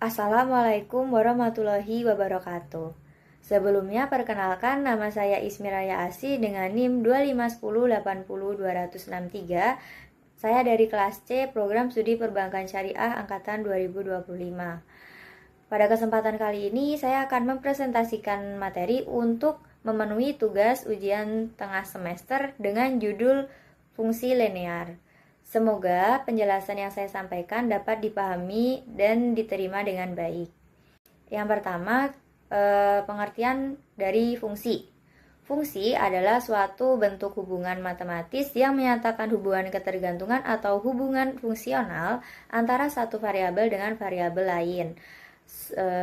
Assalamualaikum warahmatullahi wabarakatuh. Sebelumnya perkenalkan, nama saya Ismiraya Asi dengan NIM 251080263. Saya dari kelas C Program Studi Perbankan Syariah angkatan 2025. Pada kesempatan kali ini saya akan mempresentasikan materi untuk memenuhi tugas ujian tengah semester dengan judul fungsi linear. Semoga penjelasan yang saya sampaikan dapat dipahami dan diterima dengan baik. Yang pertama, pengertian dari fungsi. Fungsi adalah suatu bentuk hubungan matematis yang menyatakan hubungan ketergantungan atau hubungan fungsional antara satu variabel dengan variabel lain.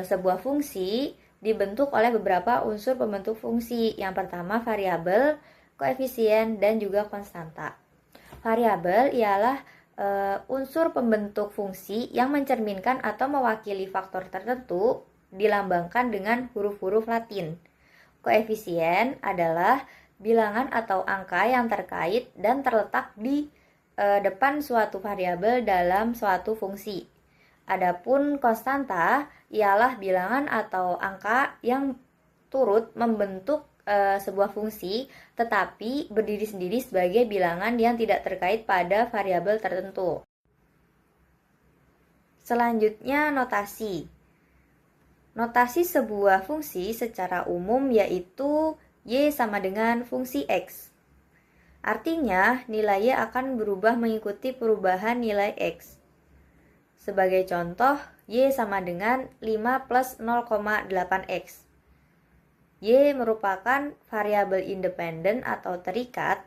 Sebuah fungsi dibentuk oleh beberapa unsur pembentuk fungsi. Yang pertama variabel, koefisien, dan juga konstanta. Variabel ialah unsur pembentuk fungsi yang mencerminkan atau mewakili faktor tertentu dilambangkan dengan huruf-huruf Latin. Koefisien adalah bilangan atau angka yang terkait dan terletak di depan suatu variabel dalam suatu fungsi. Adapun konstanta ialah bilangan atau angka yang turut membentuk sebuah fungsi tetapi berdiri sendiri sebagai bilangan yang tidak terkait pada variabel tertentu. Selanjutnya notasi. Notasi sebuah fungsi secara umum yaitu Y sama dengan fungsi X. Artinya nilai Y akan berubah mengikuti perubahan nilai X. Sebagai contoh, Y sama dengan 5 plus 0,8X. Y merupakan variabel independen atau terikat,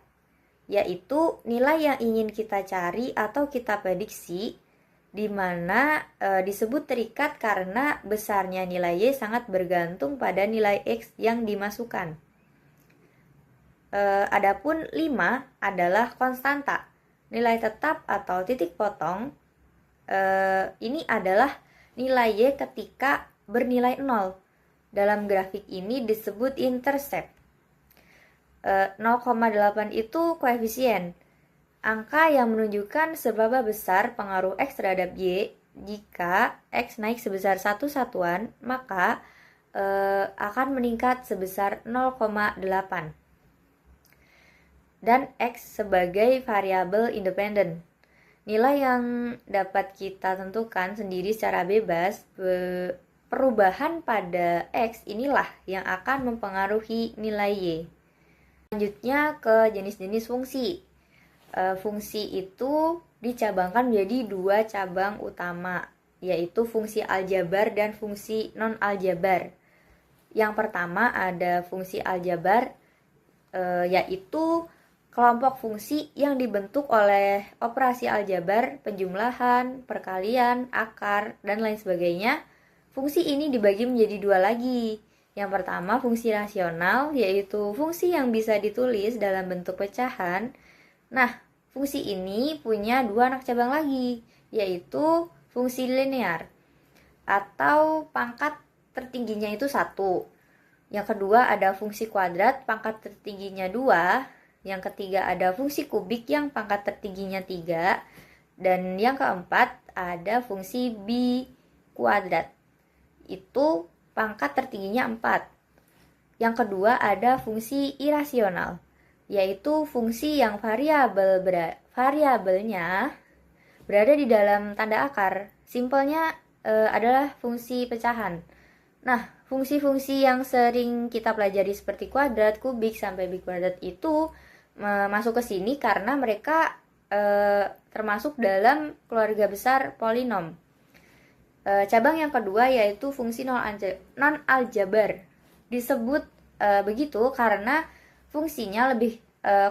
yaitu nilai yang ingin kita cari atau kita prediksi, di mana disebut terikat karena besarnya nilai Y sangat bergantung pada nilai X yang dimasukkan. Adapun 5 adalah konstanta, nilai tetap atau titik potong. Ini adalah nilai Y ketika bernilai 0. Dalam grafik ini disebut intercept. 0,8 itu koefisien, angka yang menunjukkan seberapa besar pengaruh X terhadap Y. Jika X naik sebesar 1 satuan, maka akan meningkat sebesar 0,8. Dan X sebagai variabel independen. Nilai yang dapat kita tentukan sendiri secara bebas. Perubahan pada X inilah yang akan mempengaruhi nilai Y. Selanjutnya ke jenis-jenis fungsi. Fungsi itu dicabangkan menjadi dua cabang utama, yaitu fungsi aljabar dan fungsi non-aljabar. Yang pertama ada fungsi aljabar, yaitu kelompok fungsi yang dibentuk oleh operasi aljabar, penjumlahan, perkalian, akar, dan lain sebagainya. Fungsi ini dibagi menjadi dua lagi. Yang pertama fungsi rasional, yaitu fungsi yang bisa ditulis dalam bentuk pecahan. Nah, fungsi ini punya dua anak cabang lagi, yaitu fungsi linear, atau pangkat tertingginya itu 1. Yang kedua ada fungsi kuadrat, pangkat tertingginya 2. Yang ketiga ada fungsi kubik yang pangkat tertingginya 3. Dan yang keempat ada fungsi bikuadrat, itu pangkat tertingginya 4. Yang kedua ada fungsi irasional, yaitu fungsi yang variabelnya berada di dalam tanda akar. Simpelnya adalah fungsi pecahan. Nah, fungsi-fungsi yang sering kita pelajari seperti kuadrat, kubik, sampai bikuadrat itu masuk ke sini karena mereka termasuk dalam keluarga besar polinom. Cabang yang kedua yaitu fungsi non-aljabar. Disebut begitu karena fungsinya lebih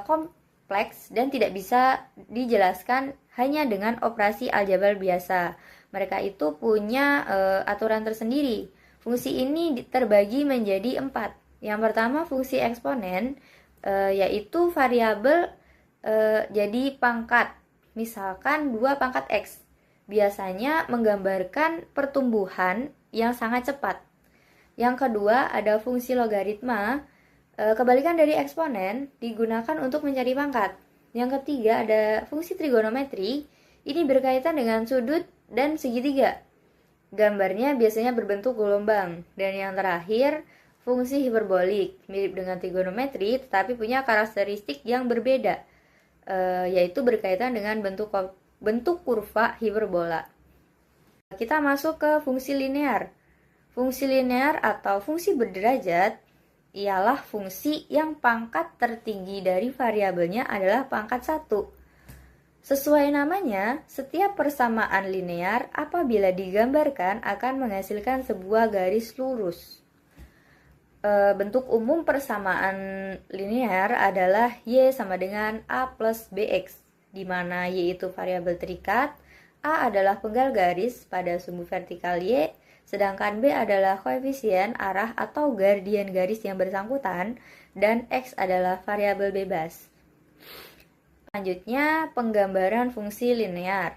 kompleks dan tidak bisa dijelaskan hanya dengan operasi aljabar biasa. Mereka itu punya aturan tersendiri. Fungsi ini terbagi menjadi 4. Yang pertama fungsi eksponen, yaitu variabel jadi pangkat. Misalkan 2 pangkat X. Biasanya menggambarkan pertumbuhan yang sangat cepat. Yang kedua ada fungsi logaritma, kebalikan dari eksponen, digunakan untuk mencari pangkat. Yang ketiga ada fungsi trigonometri, ini berkaitan dengan sudut dan segitiga. Gambarnya biasanya berbentuk gelombang. Dan yang terakhir, fungsi hiperbolik, mirip dengan trigonometri tetapi punya karakteristik yang berbeda, yaitu berkaitan dengan bentuk kurva hiperbola. Kita masuk ke fungsi linear. Fungsi linear atau fungsi berderajat ialah fungsi yang pangkat tertinggi dari variabelnya adalah pangkat 1. Sesuai namanya, setiap persamaan linear apabila digambarkan akan menghasilkan sebuah garis lurus. Bentuk umum persamaan linear adalah Y sama dengan A plus BX, di mana Y itu variabel terikat, A adalah penggal garis pada sumbu vertikal Y, sedangkan B adalah koefisien arah atau gradian garis yang bersangkutan, dan X adalah variabel bebas. Selanjutnya, penggambaran fungsi linear.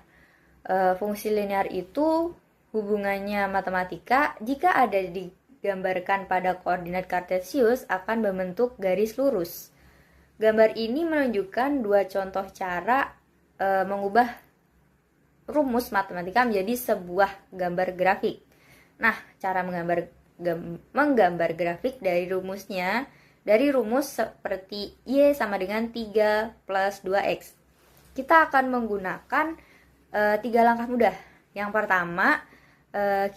Fungsi linear itu hubungannya matematika jika ada digambarkan pada koordinat kartesius akan membentuk garis lurus. Gambar ini menunjukkan dua contoh cara mengubah rumus matematika menjadi sebuah gambar grafik. Nah, cara menggambar grafik dari rumusnya, dari rumus seperti Y sama dengan 3 plus 2X. Kita akan menggunakan 3 langkah mudah. Yang pertama,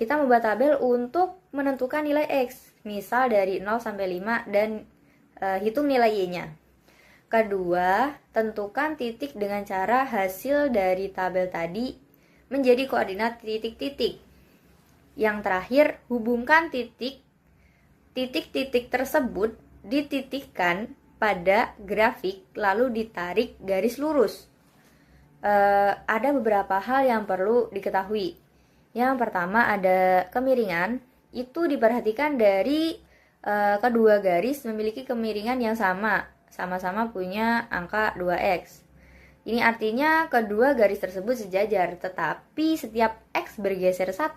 kita membuat tabel untuk menentukan nilai X. Misal dari 0 sampai 5 dan hitung nilai Y-nya. Kedua, tentukan titik dengan cara hasil dari tabel tadi menjadi koordinat titik-titik. Yang terakhir, hubungkan titik-titik tersebut dititikkan pada grafik lalu ditarik garis lurus. Ada beberapa hal yang perlu diketahui. Yang pertama ada kemiringan. Itu diperhatikan dari kedua garis memiliki kemiringan yang sama-sama punya angka 2x. Ini artinya kedua garis tersebut sejajar, tetapi setiap x bergeser 1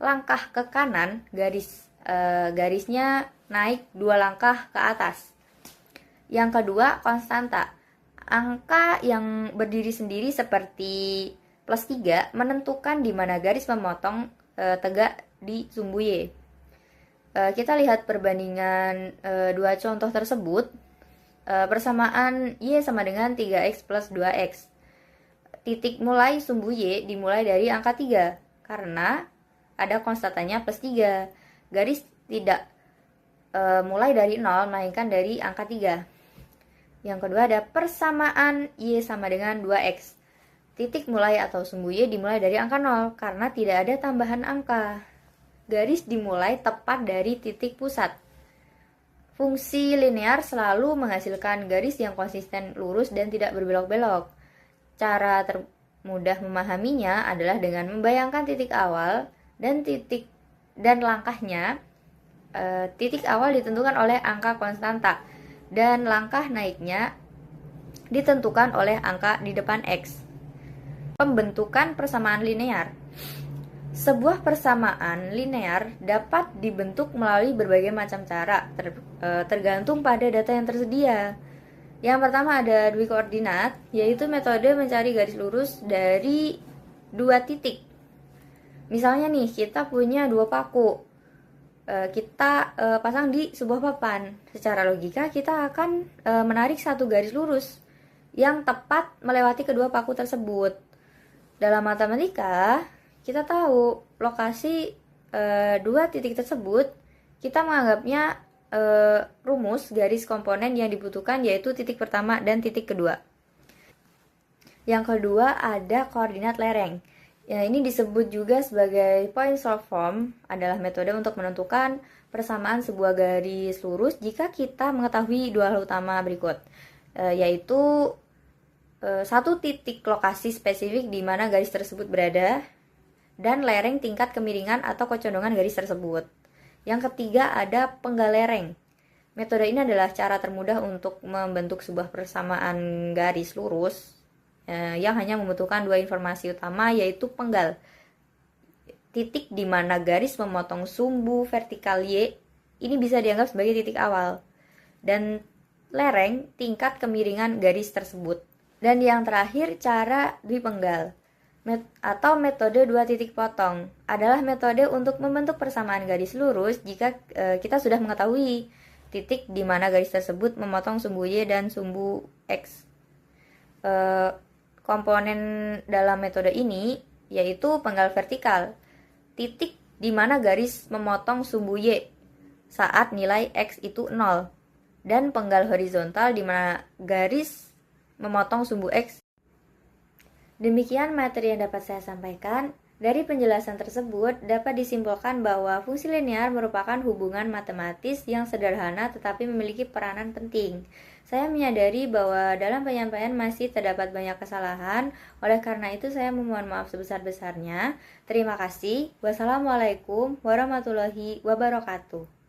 langkah ke kanan, garisnya naik 2 langkah ke atas. Yang kedua, konstanta. Angka yang berdiri sendiri seperti plus 3 menentukan di mana garis memotong tegak di sumbu Y. Kita lihat perbandingan dua contoh tersebut. Persamaan Y sama dengan 3x plus 2x. Titik mulai sumbu Y dimulai dari angka 3 karena ada konstantanya plus 3. Garis tidak mulai dari 0 melainkan dari angka 3. Yang kedua ada persamaan Y sama dengan 2x. Titik mulai atau sumbu Y dimulai dari angka 0 karena tidak ada tambahan angka. Garis dimulai tepat dari titik pusat. Fungsi linear selalu menghasilkan garis yang konsisten lurus dan tidak berbelok-belok. Cara termudah memahaminya adalah dengan membayangkan titik awal dan langkahnya. Titik awal ditentukan oleh angka konstanta dan langkah naiknya ditentukan oleh angka di depan X. Pembentukan persamaan linear. Sebuah persamaan linear dapat dibentuk melalui berbagai macam cara, tergantung pada data yang tersedia. Yang pertama ada dui koordinat, yaitu metode mencari garis lurus dari dua titik. Misalnya nih, kita punya dua paku, kita pasang di sebuah papan. Secara logika, kita akan menarik satu garis lurus yang tepat melewati kedua paku tersebut. Dalam matematika, kita tahu lokasi dua titik tersebut, kita menganggapnya rumus garis komponen yang dibutuhkan yaitu titik pertama dan titik kedua. Yang kedua ada koordinat lereng. Ya, ini disebut juga sebagai point solve form, adalah metode untuk menentukan persamaan sebuah garis lurus jika kita mengetahui dua hal utama berikut, yaitu satu titik lokasi spesifik di mana garis tersebut berada, dan lereng tingkat kemiringan atau kecondongan garis tersebut. Yang ketiga ada penggal lereng. Metode ini adalah cara termudah untuk membentuk sebuah persamaan garis lurus yang hanya membutuhkan dua informasi utama, yaitu penggal, titik di mana garis memotong sumbu vertikal Y, ini bisa dianggap sebagai titik awal, dan lereng tingkat kemiringan garis tersebut. Dan yang terakhir cara dui penggal. Atau metode dua titik potong adalah metode untuk membentuk persamaan garis lurus jika kita sudah mengetahui titik di mana garis tersebut memotong sumbu Y dan sumbu X. Komponen dalam metode ini yaitu penggal vertikal, titik di mana garis memotong sumbu Y saat nilai X itu 0, dan penggal horizontal di mana garis memotong sumbu X. Demikian materi yang dapat saya sampaikan. Dari penjelasan tersebut dapat disimpulkan bahwa fungsi linear merupakan hubungan matematis yang sederhana tetapi memiliki peranan penting. Saya menyadari bahwa dalam penyampaian masih terdapat banyak kesalahan, oleh karena itu saya memohon maaf sebesar-besarnya. Terima kasih. Wassalamualaikum warahmatullahi wabarakatuh.